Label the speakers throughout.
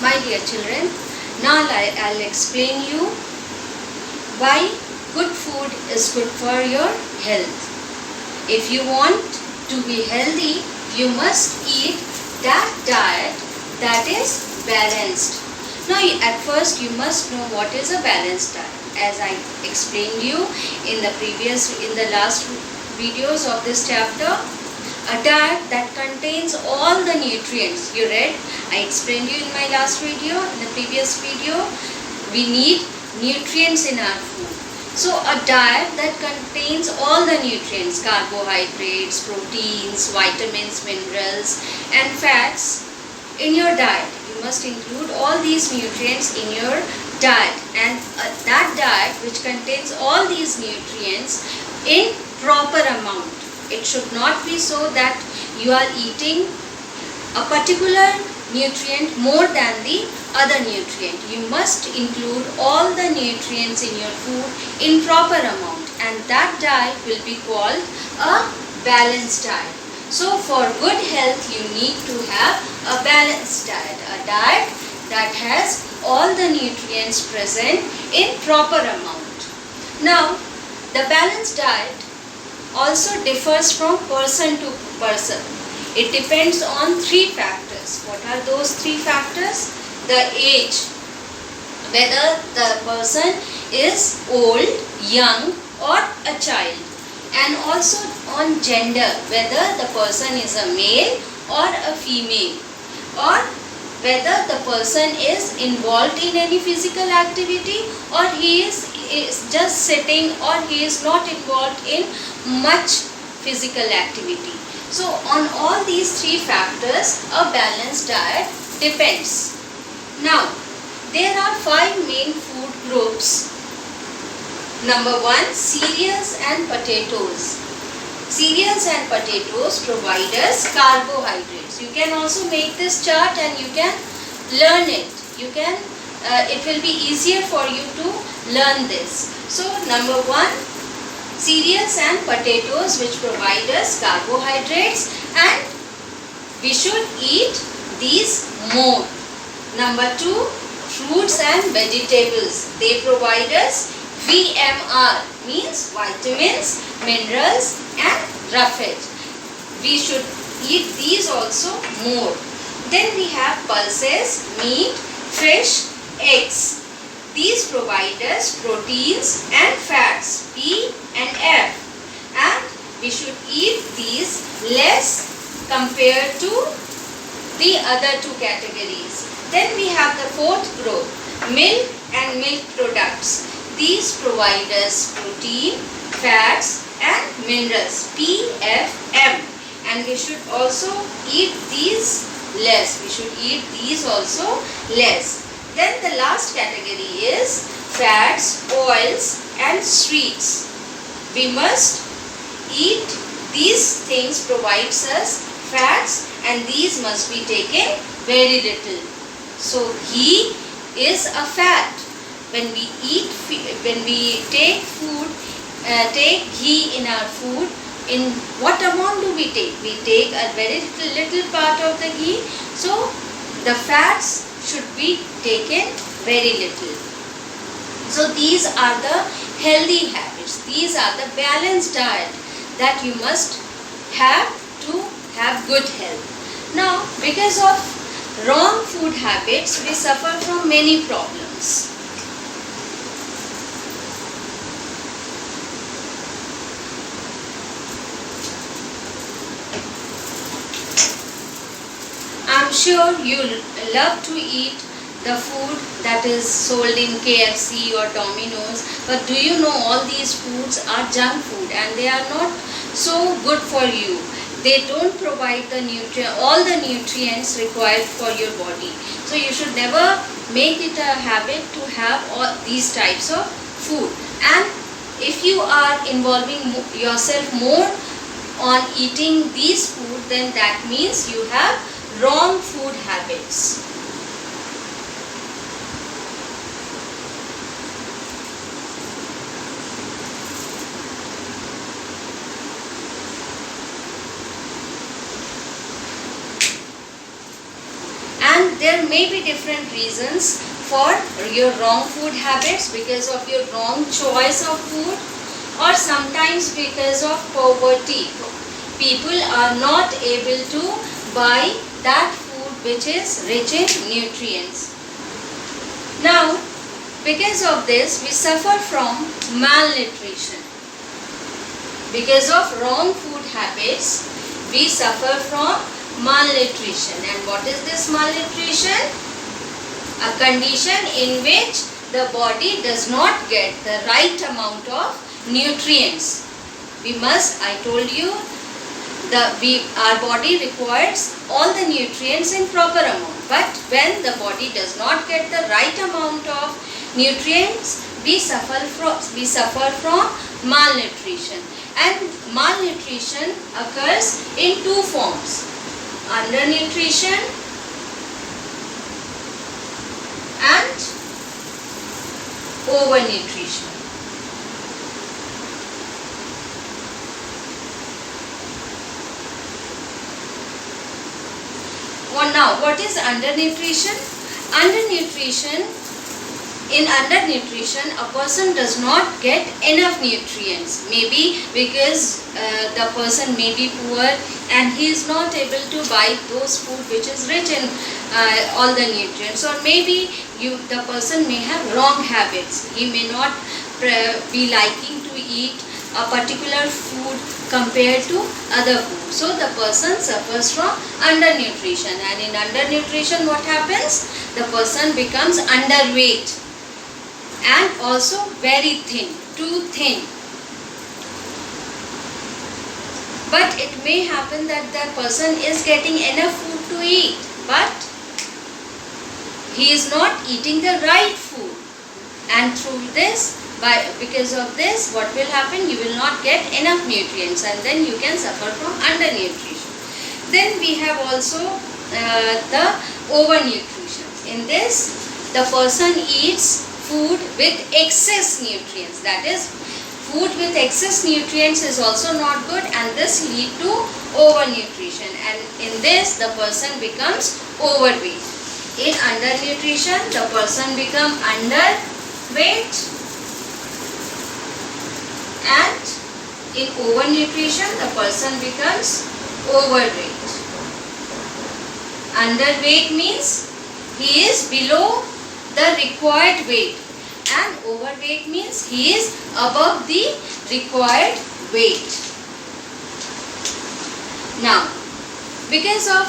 Speaker 1: My dear children, now I'll explain you why good food is good for your health. If you want to be healthy, you must eat that diet that is balanced. Now at first you must know what is a balanced diet. As I explained you in the last videos of this chapter, a diet that contains all the nutrients. You read, I explained you in my last video, in the previous video, we need nutrients in our food. So a diet that contains all the nutrients, carbohydrates, proteins, vitamins, minerals and fats in your diet. You must include all these nutrients in your diet, and that diet which contains all these nutrients in proper amount. It should not be so that you are eating a particular nutrient more than the other nutrient. You must include all the nutrients in your food in proper amount, and that diet will be called a balanced diet. So for good health you need to have a balanced diet, a diet that has all the nutrients present in proper amount. Now the balanced diet also differs from person to person. It depends on three factors. What are those three factors? The age, whether the person is old, young or a child, and also on gender, whether the person is a male or a female, or whether the person is involved in any physical activity or he is just sitting, or he is not involved in much physical activity. So on all these three factors a balanced diet depends. Now there are 5 main food groups. Number 1, cereals and potatoes. Cereals and potatoes provide us carbohydrates. You can also make this chart and you can learn it. It will be easier for you to learn this. So number 1, cereals and potatoes which provide us carbohydrates, and we should eat these more. Number 2, fruits and vegetables. They provide us VMR, means vitamins, minerals and roughage. We should eat these also more. Then we have pulses, meat, fish, eggs. These provide us proteins and fats, P and F, and we should eat these less compared to the other two categories. Then we have the 4th group, milk and milk products. These provide us protein, fats and minerals, P, F, M, and we should also eat these less. We should eat these also less. Then the last category is fats, oils and sweets. We must eat these things, provides us fats, and these must be taken very little. So ghee is a fat. When we take ghee in our food, in what amount do we take? We take a very little part of the ghee. So the fats should be taken very little. So these are the healthy habits. These are the balanced diet that you must have to have good health. Now because of wrong food habits we suffer from many problems. I'm sure you love to eat the food that is sold in KFC or Domino's, but do you know all these foods are junk food and they are not so good for you. They don't provide all the nutrients required for your body. So you should never make it a habit to have all these types of food. And if you are involving yourself more on eating these food, then that means you have wrong food habits. And there may be different reasons for your wrong food habits because of your wrong choice of food, or sometimes because of poverty. People are not able to buy that food which is rich in nutrients. Now, because of this, we suffer from malnutrition. Because of wrong food habits, we suffer from malnutrition. And what is this malnutrition? A condition in which the body does not get the right amount of nutrients. I told you, our body requires all the nutrients in proper amount. But when the body does not get the right amount of nutrients, we suffer from malnutrition. And malnutrition occurs in two forms: undernutrition and overnutrition. Well, now, what is undernutrition? In undernutrition, a person does not get enough nutrients. Maybe because the person may be poor and he is not able to buy those food which is rich in all the nutrients. Or maybe the person may have wrong habits. He may not be liking to eat a particular food compared to other food. So the person suffers from undernutrition. And in undernutrition, what happens? The person becomes underweight and also very thin, too thin. But it may happen that the person is getting enough food to eat, but he is not eating the right food. And through this, because of this, what will happen? You will not get enough nutrients, and then you can suffer from undernutrition. Then we have also the overnutrition. In this, the person eats food with excess nutrients. That is, food with excess nutrients is also not good, and this lead to overnutrition. And in this, the person becomes overweight. In undernutrition, the person becomes underweight, and in overnutrition, the person becomes overweight. Underweight means he is below the required weight, and overweight means he is above the required weight. Now, because of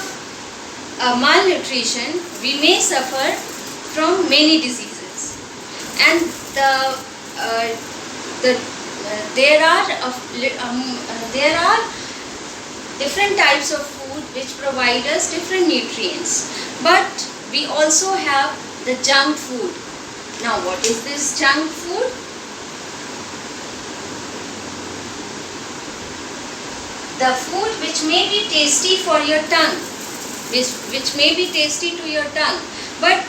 Speaker 1: malnutrition, we may suffer from many diseases, and there are different types of food which provide us different nutrients, but we also have the junk food. Now, what is this junk food? The food which may be tasty for your tongue, which may be tasty to your tongue, but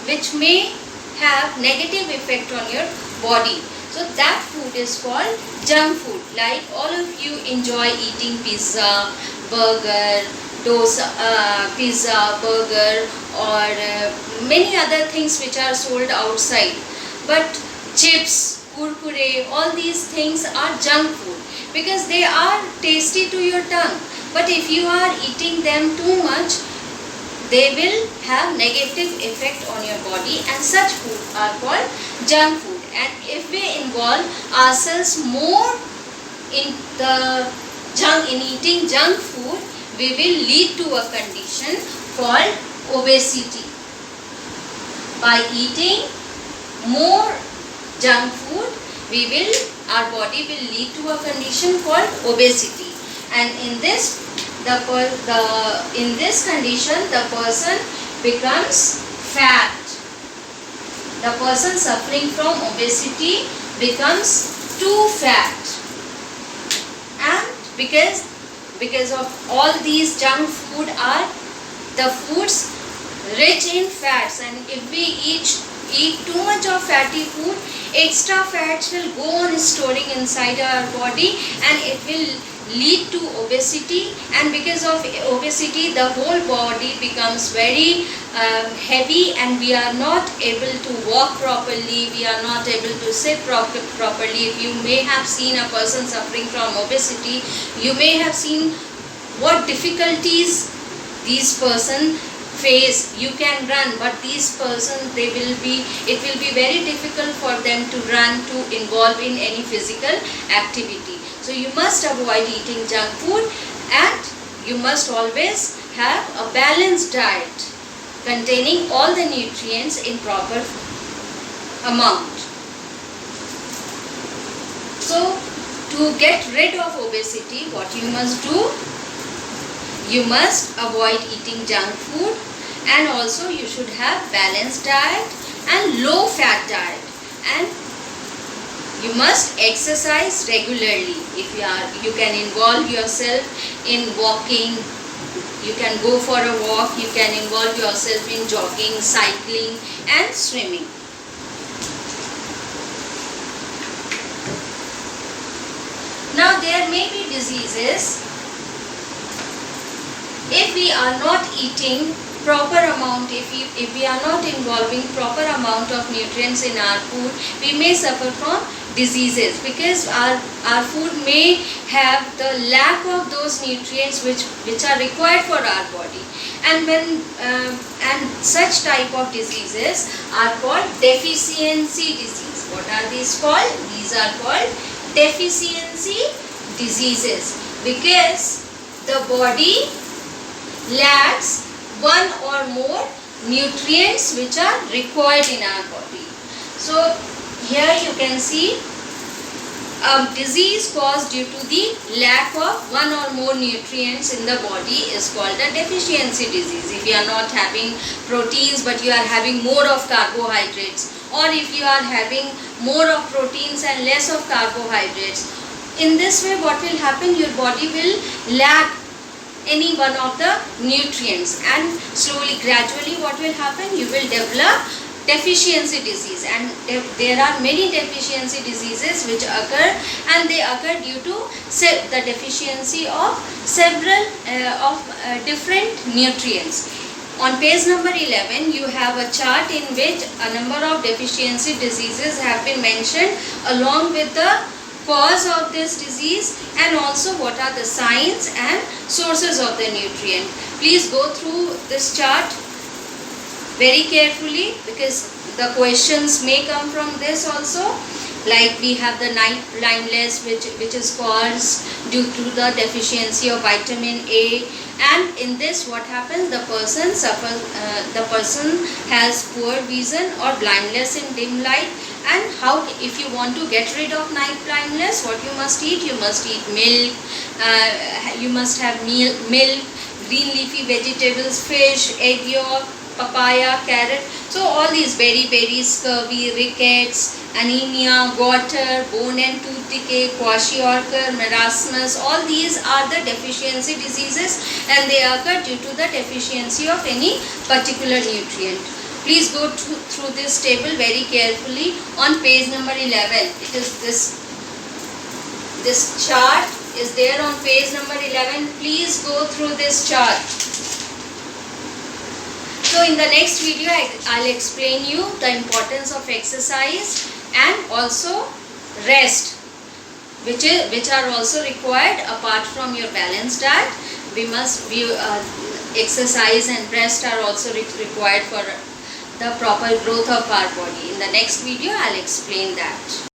Speaker 1: which may have negative effect on your body. So that food is called junk food. Like all of you enjoy eating pizza, burger, or many other things which are sold outside. But chips, kurkure, all these things are junk food because they are tasty to your tongue. But if you are eating them too much, they will have negative effect on your body, and such food are called junk food. And if we involve ourselves more in eating junk food, we will lead to a condition called obesity. By eating more junk food, our body will lead to a condition called obesity. And in this condition, the person becomes fat. The person suffering from obesity becomes too fat. And because of all these junk food are the foods rich in fats, and if we eat too much of fatty food, extra fats will go on storing inside our body, and it will lead to obesity, and because of obesity the whole body becomes very heavy, and we are not able to walk properly, we are not able to sit properly. If you may have seen a person suffering from obesity, you may have seen what difficulties these person face. You can run, but these persons, it will be very difficult for them to run, to involve in any physical activity. So you must avoid eating junk food, and you must always have a balanced diet containing all the nutrients in proper amount. So to get rid of obesity, what you must do? You must avoid eating junk food, and also you should have balanced diet and low fat diet, and you must exercise regularly. If you can involve yourself in walking, you can go for a walk, you can involve yourself in jogging, cycling and swimming. Now there may be diseases. If we are not eating proper amount, if we are not involving proper amount of nutrients in our food, we may suffer from diseases, because our food may have the lack of those nutrients which are required for our body, and when and such type of diseases are called deficiency disease. What are these called? These are called deficiency diseases, because the body lacks one or more nutrients which are required in our body. So here you can see a disease caused due to the lack of one or more nutrients in the body is called a deficiency disease. If you are not having proteins but you are having more of carbohydrates, or if you are having more of proteins and less of carbohydrates, in this way what will happen? Your body will lack any one of the nutrients, and slowly, gradually what will happen? You will develop deficiency disease, and there are many deficiency diseases which occur, and they occur due to the deficiency of several different nutrients. On page number 11 you have a chart in which a number of deficiency diseases have been mentioned, along with the cause of this disease and also what are the signs and sources of the nutrient. Please go through this chart very carefully, because the questions may come from this also. Like we have the night blindness which is caused due to the deficiency of vitamin A, and in this what happens? The person has poor vision or blindness in dim light. And how, if you want to get rid of night blindness, what you must eat? You must eat milk, you must have milk, green leafy vegetables, fish, egg yolk, papaya, carrot. So all these berries, scurvy, rickets, anemia, water, bone and tooth decay, kwashiorkor, marasmus, all these are the deficiency diseases, and they occur due to the deficiency of any particular nutrient. Please go through this table very carefully on page number 11. It is this chart is there on page number 11. Please go through this chart. So in the next video I'll explain you the importance of exercise and also rest, which are also required apart from your balanced diet. Exercise and rest are also required for the proper growth of our body. In the next video I'll explain that.